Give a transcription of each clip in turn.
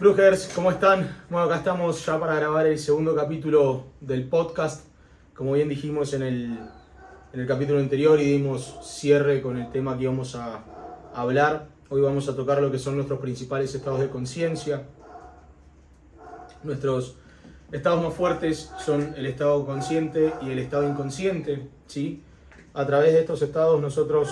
Brujers, ¿cómo están? Bueno, acá estamos ya para grabar el segundo capítulo del podcast. Como bien dijimos en el capítulo anterior y dimos cierre con el tema que íbamos a hablar, hoy vamos a tocar lo que son nuestros principales estados de conciencia. Nuestros estados más fuertes son el estado consciente y el estado inconsciente, ¿sí? A través de estos estados nosotros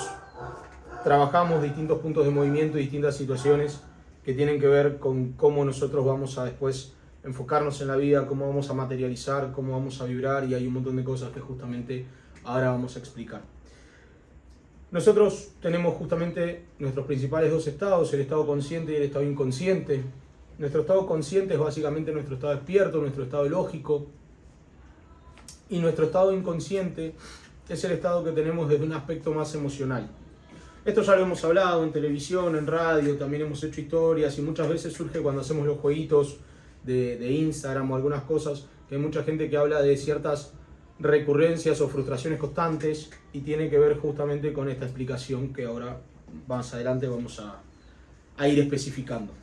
trabajamos distintos puntos de movimiento y distintas situaciones que tienen que ver con cómo nosotros vamos a después enfocarnos en la vida, cómo vamos a materializar, cómo vamos a vibrar, y hay un montón de cosas que justamente ahora vamos a explicar. Nosotros tenemos justamente nuestros principales dos estados, el estado consciente y el estado inconsciente. Nuestro estado consciente es básicamente nuestro estado despierto, nuestro estado lógico, y nuestro estado inconsciente es el estado que tenemos desde un aspecto más emocional. Esto ya lo hemos hablado en televisión, en radio, también hemos hecho historias y muchas veces surge cuando hacemos los jueguitos de Instagram o algunas cosas, que hay mucha gente que habla de ciertas recurrencias o frustraciones constantes y tiene que ver justamente con esta explicación que ahora más adelante vamos a ir especificando.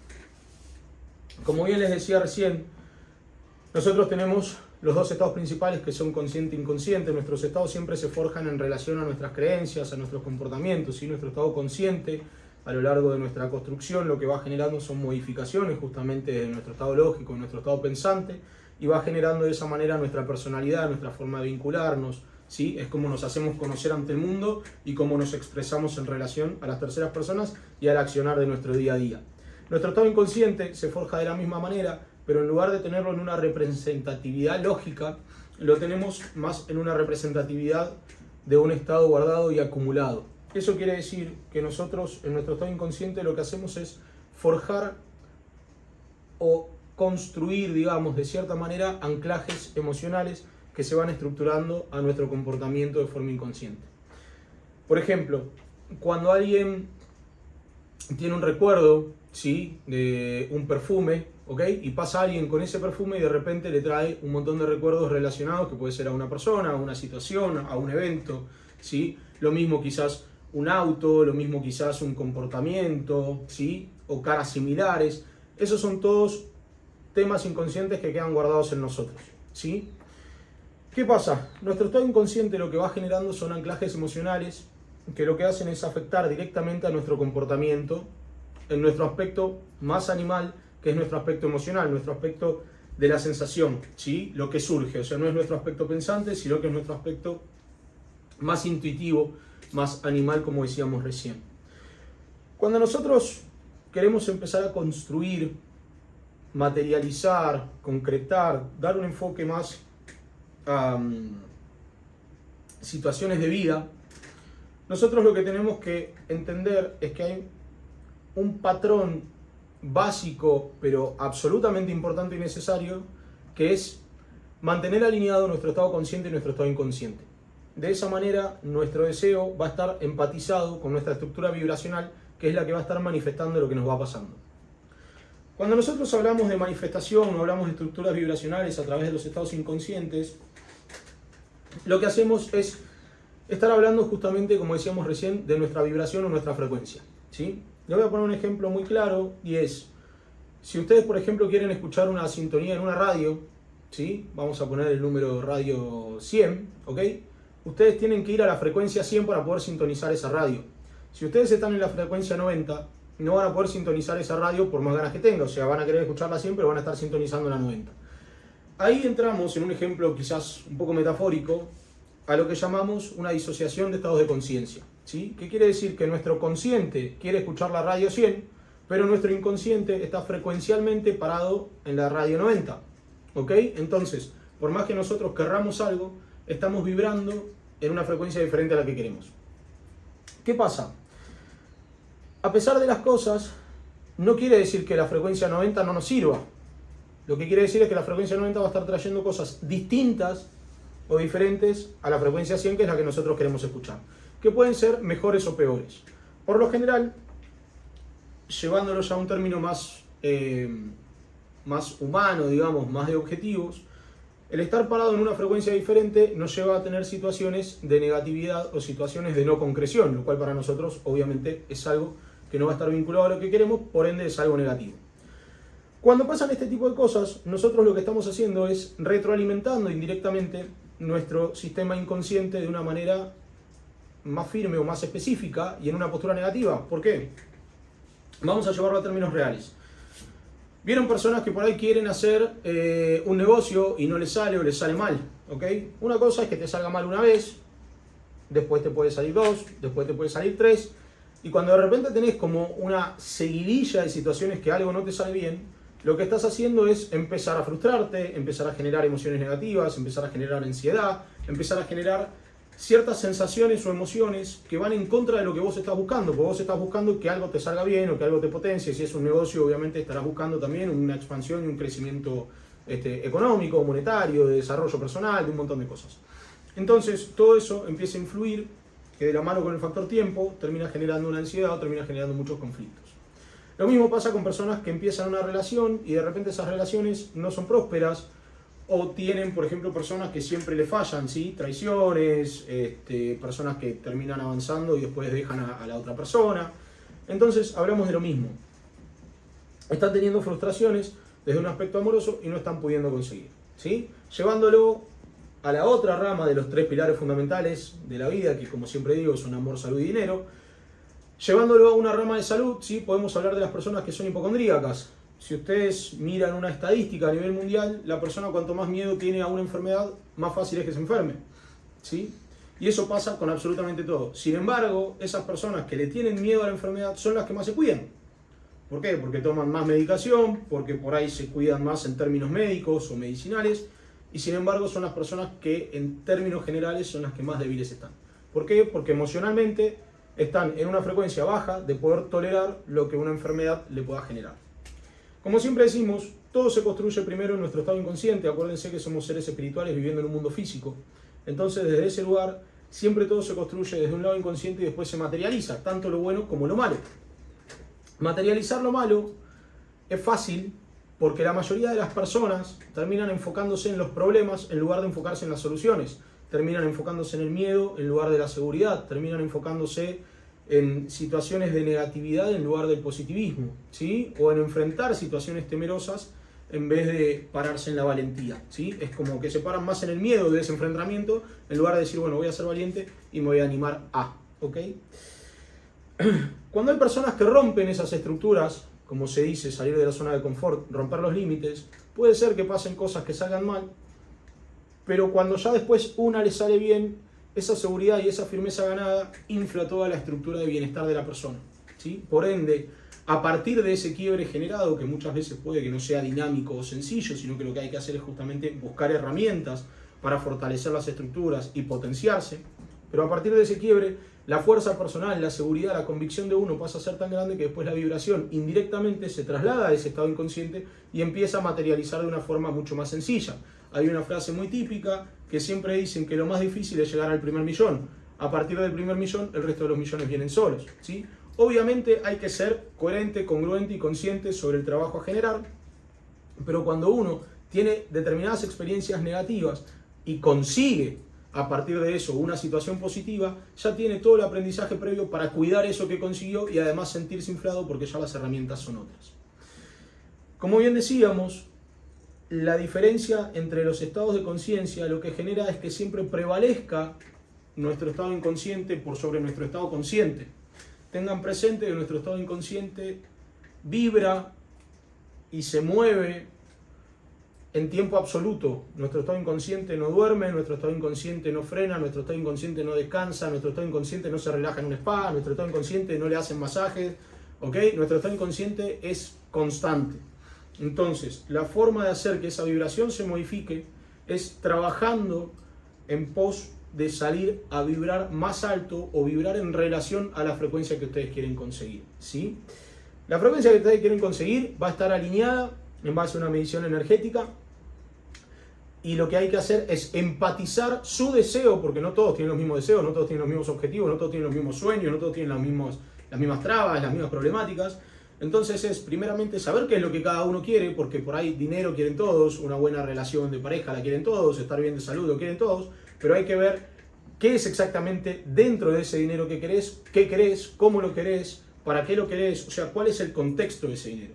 Como bien les decía recién, nosotros tenemos los dos estados principales que son consciente e inconsciente. Nuestros estados siempre se forjan en relación a nuestras creencias, a nuestros comportamientos, y nuestro estado consciente a lo largo de nuestra construcción lo que va generando son modificaciones justamente de nuestro estado lógico, de nuestro estado pensante, y va generando de esa manera nuestra personalidad, nuestra forma de vincularnos, ¿sí? Es como nos hacemos conocer ante el mundo y cómo nos expresamos en relación a las terceras personas y al accionar de nuestro día a día. Nuestro estado inconsciente se forja de la misma manera, pero en lugar de tenerlo en una representatividad lógica, lo tenemos más en una representatividad de un estado guardado y acumulado. Eso quiere decir que nosotros, en nuestro estado inconsciente, lo que hacemos es forjar o construir, digamos, de cierta manera, anclajes emocionales que se van estructurando a nuestro comportamiento de forma inconsciente. Por ejemplo, cuando alguien tiene un recuerdo, ¿sí?, de un perfume, ¿ok? Y pasa alguien con ese perfume y de repente le trae un montón de recuerdos relacionados, que puede ser a una persona, a una situación, a un evento, ¿sí? Lo mismo quizás un auto, lo mismo quizás un comportamiento, ¿sí? O caras similares. Esos son todos temas inconscientes que quedan guardados en nosotros, ¿sí? ¿Qué pasa? Nuestro estado inconsciente lo que va generando son anclajes emocionales que lo que hacen es afectar directamente a nuestro comportamiento en nuestro aspecto más animal, que es nuestro aspecto emocional, nuestro aspecto de la sensación, ¿sí? Lo que surge, o sea, no es nuestro aspecto pensante, sino que es nuestro aspecto más intuitivo, más animal, como decíamos recién. Cuando nosotros queremos empezar a construir, materializar, concretar, dar un enfoque más a situaciones de vida, nosotros lo que tenemos que entender es que hay un patrón básico, pero absolutamente importante y necesario, que es mantener alineado nuestro estado consciente y nuestro estado inconsciente. De esa manera, nuestro deseo va a estar empatizado con nuestra estructura vibracional, que es la que va a estar manifestando lo que nos va pasando. Cuando nosotros hablamos de manifestación o hablamos de estructuras vibracionales a través de los estados inconscientes, lo que hacemos es estar hablando justamente, como decíamos recién, de nuestra vibración o nuestra frecuencia, ¿sí? Le voy a poner un ejemplo muy claro y es, si ustedes por ejemplo quieren escuchar una sintonía en una radio, ¿sí? Vamos a poner el número radio 100, ¿ok? Ustedes tienen que ir a la frecuencia 100 para poder sintonizar esa radio. Si ustedes están en la frecuencia 90, no van a poder sintonizar esa radio por más ganas que tenga, o sea, van a querer escucharla siempre, pero van a estar sintonizando la 90. Ahí entramos en un ejemplo quizás un poco metafórico a lo que llamamos una disociación de estados de conciencia, ¿sí? ¿Qué quiere decir? Que nuestro consciente quiere escuchar la radio 100, pero nuestro inconsciente está frecuencialmente parado en la radio 90, ¿ok? Entonces, por más que nosotros querramos algo, estamos vibrando en una frecuencia diferente a la que queremos. ¿Qué pasa? A pesar de las cosas, no quiere decir que la frecuencia 90 no nos sirva. Lo que quiere decir es que la frecuencia 90 va a estar trayendo cosas distintas o diferentes a la frecuencia 100, que es la que nosotros queremos escuchar, que pueden ser mejores o peores. Por lo general, llevándolo ya a un término más humano, digamos, más de objetivos, el estar parado en una frecuencia diferente nos lleva a tener situaciones de negatividad o situaciones de no concreción, lo cual para nosotros obviamente es algo que no va a estar vinculado a lo que queremos, por ende es algo negativo. Cuando pasan este tipo de cosas, nosotros lo que estamos haciendo es retroalimentando indirectamente nuestro sistema inconsciente de una manera más firme o más específica y en una postura negativa. ¿Por qué? Vamos a llevarlo a términos reales. Vieron personas que por ahí quieren hacer un negocio y no les sale o les sale mal, ¿ok? Una cosa es que te salga mal una vez, después te puede salir dos, después te puede salir tres, y cuando de repente tenés como una seguidilla de situaciones que algo no te sale bien, lo que estás haciendo es empezar a frustrarte, empezar a generar emociones negativas, empezar a generar ansiedad, empezar a generar ciertas sensaciones o emociones que van en contra de lo que vos estás buscando, porque vos estás buscando que algo te salga bien o que algo te potencie. Si es un negocio, obviamente estarás buscando también una expansión y un crecimiento económico, monetario, de desarrollo personal, de un montón de cosas. Entonces, todo eso empieza a influir, que de la mano con el factor tiempo, termina generando una ansiedad o termina generando muchos conflictos. Lo mismo pasa con personas que empiezan una relación y de repente esas relaciones no son prósperas, o tienen, por ejemplo, personas que siempre le fallan, ¿sí? Traiciones, personas que terminan avanzando y después dejan a la otra persona. Entonces, hablamos de lo mismo. Están teniendo frustraciones desde un aspecto amoroso y no están pudiendo conseguir, ¿sí? Llevándolo a la otra rama de los tres pilares fundamentales de la vida, que como siempre digo son amor, salud y dinero. Llevándolo a una rama de salud, ¿sí? Podemos hablar de las personas que son hipocondríacas. Si ustedes miran una estadística a nivel mundial, la persona cuanto más miedo tiene a una enfermedad, más fácil es que se enferme, ¿sí? Y eso pasa con absolutamente todo. Sin embargo, esas personas que le tienen miedo a la enfermedad son las que más se cuidan. ¿Por qué? Porque toman más medicación, porque por ahí se cuidan más en términos médicos o medicinales, y sin embargo son las personas que en términos generales son las que más débiles están. ¿Por qué? Porque emocionalmente están en una frecuencia baja de poder tolerar lo que una enfermedad le pueda generar. Como siempre decimos, todo se construye primero en nuestro estado inconsciente. Acuérdense que somos seres espirituales viviendo en un mundo físico. Entonces, desde ese lugar, siempre todo se construye desde un lado inconsciente y después se materializa, tanto lo bueno como lo malo. Materializar lo malo es fácil porque la mayoría de las personas terminan enfocándose en los problemas en lugar de enfocarse en las soluciones. Terminan enfocándose en el miedo en lugar de la seguridad. Terminan enfocándose en situaciones de negatividad en lugar del positivismo, ¿sí? O en enfrentar situaciones temerosas en vez de pararse en la valentía, ¿sí? Es como que se paran más en el miedo de ese enfrentamiento en lugar de decir, bueno, voy a ser valiente y me voy a animar a, ¿ok? Cuando hay personas que rompen esas estructuras, como se dice, salir de la zona de confort, romper los límites, puede ser que pasen cosas que salgan mal, pero cuando ya después una le sale bien, esa seguridad y esa firmeza ganada infla toda la estructura de bienestar de la persona, ¿sí? Por ende, a partir de ese quiebre generado, que muchas veces puede que no sea dinámico o sencillo, sino que lo que hay que hacer es justamente buscar herramientas para fortalecer las estructuras y potenciarse, pero a partir de ese quiebre, la fuerza personal, la seguridad, la convicción de uno pasa a ser tan grande que después la vibración indirectamente se traslada a ese estado inconsciente y empieza a materializar de una forma mucho más sencilla. Hay una frase muy típica que siempre dicen que lo más difícil es llegar al primer millón. A partir del primer millón, el resto de los millones vienen solos, ¿sí? Obviamente hay que ser coherente, congruente y consciente sobre el trabajo a generar, pero cuando uno tiene determinadas experiencias negativas y consigue a partir de eso una situación positiva, ya tiene todo el aprendizaje previo para cuidar eso que consiguió y además sentirse inflado porque ya las herramientas son otras. Como bien decíamos, la diferencia entre los estados de conciencia lo que genera es que siempre prevalezca nuestro estado inconsciente por sobre nuestro estado consciente. Tengan presente que nuestro estado inconsciente vibra y se mueve en tiempo absoluto. Nuestro estado inconsciente no duerme, nuestro estado inconsciente no frena, nuestro estado inconsciente no descansa, nuestro estado inconsciente no se relaja en un spa, nuestro estado inconsciente no le hacen masajes, ¿ok? Nuestro estado inconsciente es constante. Entonces, la forma de hacer que esa vibración se modifique es trabajando en pos de salir a vibrar más alto o vibrar en relación a la frecuencia que ustedes quieren conseguir, ¿sí? La frecuencia que ustedes quieren conseguir va a estar alineada en base a una medición energética y lo que hay que hacer es empatizar su deseo, porque no todos tienen los mismos deseos, no todos tienen los mismos objetivos, no todos tienen los mismos sueños, no todos tienen las mismas trabas, las mismas problemáticas. Entonces es primeramente saber qué es lo que cada uno quiere, porque por ahí dinero quieren todos, una buena relación de pareja la quieren todos, estar bien de salud lo quieren todos, pero hay que ver qué es exactamente dentro de ese dinero que querés, qué querés, cómo lo querés, para qué lo querés, o sea, cuál es el contexto de ese dinero,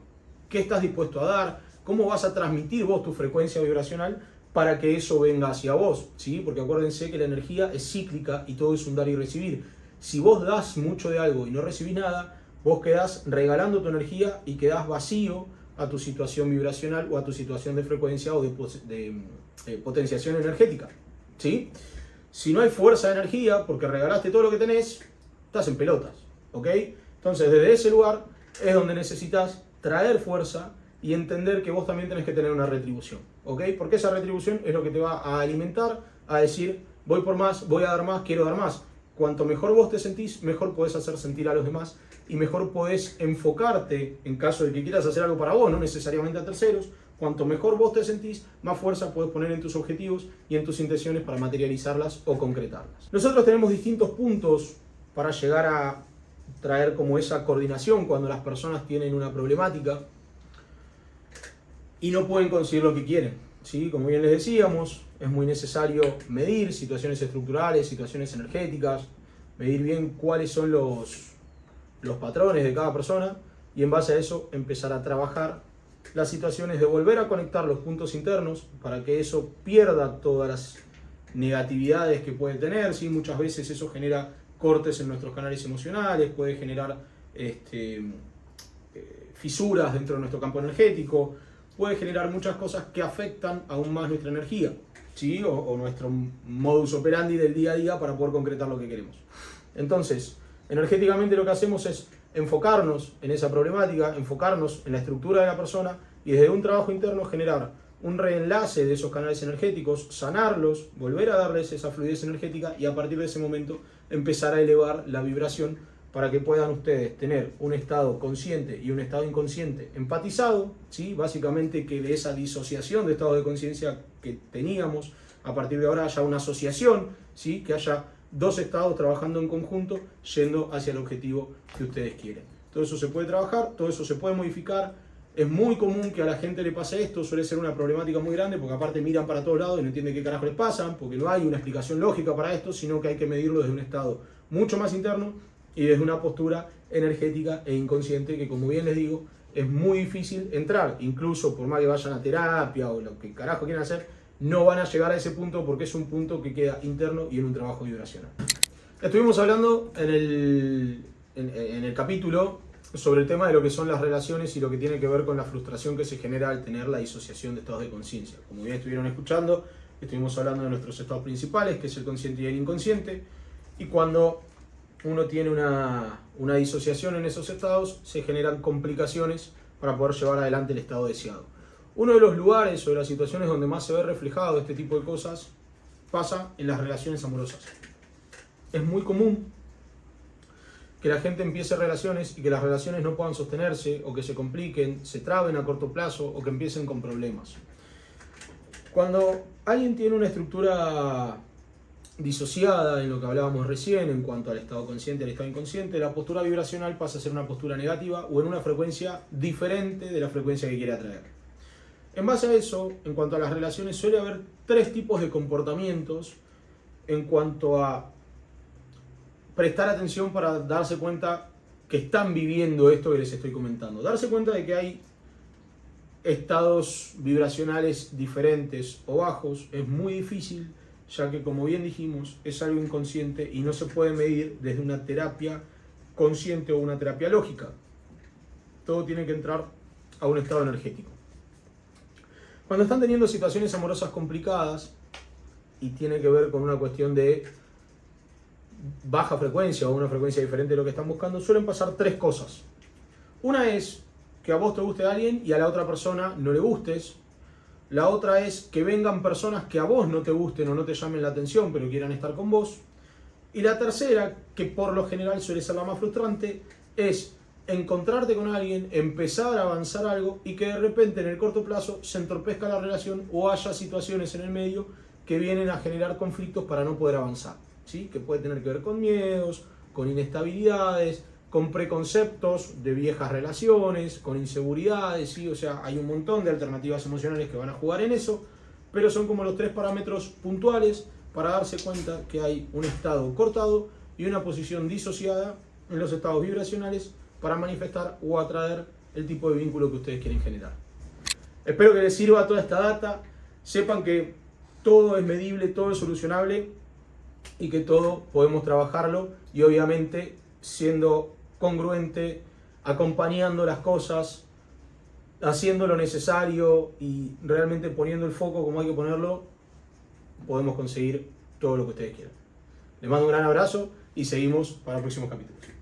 qué estás dispuesto a dar, cómo vas a transmitir vos tu frecuencia vibracional para que eso venga hacia vos, ¿sí? Porque acuérdense que la energía es cíclica y todo es un dar y recibir. Si vos das mucho de algo y no recibís nada, vos quedás regalando tu energía y quedás vacío a tu situación vibracional o a tu situación de frecuencia o de potenciación energética, ¿sí? Si no hay fuerza de energía, porque regalaste todo lo que tenés, estás en pelotas, ¿ok? Entonces, desde ese lugar es donde necesitas traer fuerza y entender que vos también tenés que tener una retribución, ¿ok? Porque esa retribución es lo que te va a alimentar, a decir, voy por más, voy a dar más, quiero dar más. Cuanto mejor vos te sentís, mejor podés hacer sentir a los demás y mejor podés enfocarte en caso de que quieras hacer algo para vos, no necesariamente a terceros. Cuanto mejor vos te sentís, más fuerza podés poner en tus objetivos y en tus intenciones para materializarlas o concretarlas. Nosotros tenemos distintos puntos para llegar a traer como esa coordinación cuando las personas tienen una problemática y no pueden conseguir lo que quieren, ¿sí? Como bien les decíamos, es muy necesario medir situaciones estructurales, situaciones energéticas, medir bien cuáles son los patrones de cada persona y en base a eso empezar a trabajar las situaciones de volver a conectar los puntos internos para que eso pierda todas las negatividades que puede tener, ¿sí? Muchas veces eso genera cortes en nuestros canales emocionales, puede generar fisuras dentro de nuestro campo energético, puede generar muchas cosas que afectan aún más nuestra energía, ¿sí? o nuestro modus operandi del día a día para poder concretar lo que queremos. Entonces, energéticamente lo que hacemos es enfocarnos en esa problemática, enfocarnos en la estructura de la persona y desde un trabajo interno generar un reenlace de esos canales energéticos, sanarlos, volver a darles esa fluidez energética y a partir de ese momento empezar a elevar la vibración para que puedan ustedes tener un estado consciente y un estado inconsciente empatizado, ¿sí? Básicamente que de esa disociación de estado de conciencia que teníamos, a partir de ahora haya una asociación, ¿sí? Que haya dos estados trabajando en conjunto, yendo hacia el objetivo que ustedes quieren. Todo eso se puede trabajar, todo eso se puede modificar. Es muy común que a la gente le pase esto, suele ser una problemática muy grande, porque aparte miran para todos lados y no entienden qué carajo les pasa, porque no hay una explicación lógica para esto, sino que hay que medirlo desde un estado mucho más interno y desde una postura energética e inconsciente que, como bien les digo, es muy difícil entrar. Incluso por más que vayan a terapia o lo que carajo quieran hacer, no van a llegar a ese punto porque es un punto que queda interno y en un trabajo vibracional. Estuvimos hablando en el capítulo sobre el tema de lo que son las relaciones y lo que tiene que ver con la frustración que se genera al tener la disociación de estados de conciencia. Como bien estuvieron escuchando, estuvimos hablando de nuestros estados principales, que es el consciente y el inconsciente, y cuando uno tiene una disociación en esos estados, se generan complicaciones para poder llevar adelante el estado deseado. Uno de los lugares o de las situaciones donde más se ve reflejado este tipo de cosas pasa en las relaciones amorosas. Es muy común que la gente empiece relaciones y que las relaciones no puedan sostenerse o que se compliquen, se traben a corto plazo o que empiecen con problemas. Cuando alguien tiene una estructura disociada en lo que hablábamos recién en cuanto al estado consciente y al estado inconsciente, la postura vibracional pasa a ser una postura negativa o en una frecuencia diferente de la frecuencia que quiere atraer. En base a eso, en cuanto a las relaciones, suele haber tres tipos de comportamientos en cuanto a prestar atención para darse cuenta que están viviendo esto que les estoy comentando. Darse cuenta de que hay estados vibracionales diferentes o bajos es muy difícil, ya que, como bien dijimos, es algo inconsciente y no se puede medir desde una terapia consciente o una terapia lógica. Todo tiene que entrar a un estado energético. Cuando están teniendo situaciones amorosas complicadas y tiene que ver con una cuestión de baja frecuencia o una frecuencia diferente de lo que están buscando, suelen pasar tres cosas. Una es que a vos te guste alguien y a la otra persona no le gustes. La otra es que vengan personas que a vos no te gusten o no te llamen la atención, pero quieran estar con vos. Y la tercera, que por lo general suele ser la más frustrante, es encontrarte con alguien, empezar a avanzar algo y que de repente en el corto plazo se entorpezca la relación o haya situaciones en el medio que vienen a generar conflictos para no poder avanzar, ¿sí? Que puede tener que ver con miedos, con inestabilidades, con preconceptos de viejas relaciones, con inseguridades, ¿sí? O sea, hay un montón de alternativas emocionales que van a jugar en eso, pero son como los tres parámetros puntuales para darse cuenta que hay un estado cortado y una posición disociada en los estados vibracionales para manifestar o atraer el tipo de vínculo que ustedes quieren generar. Espero que les sirva toda esta data. Sepan que todo es medible, todo es solucionable y que todo podemos trabajarlo y obviamente siendo congruente, acompañando las cosas, haciendo lo necesario y realmente poniendo el foco como hay que ponerlo, podemos conseguir todo lo que ustedes quieran. Les mando un gran abrazo y seguimos para el próximo capítulo.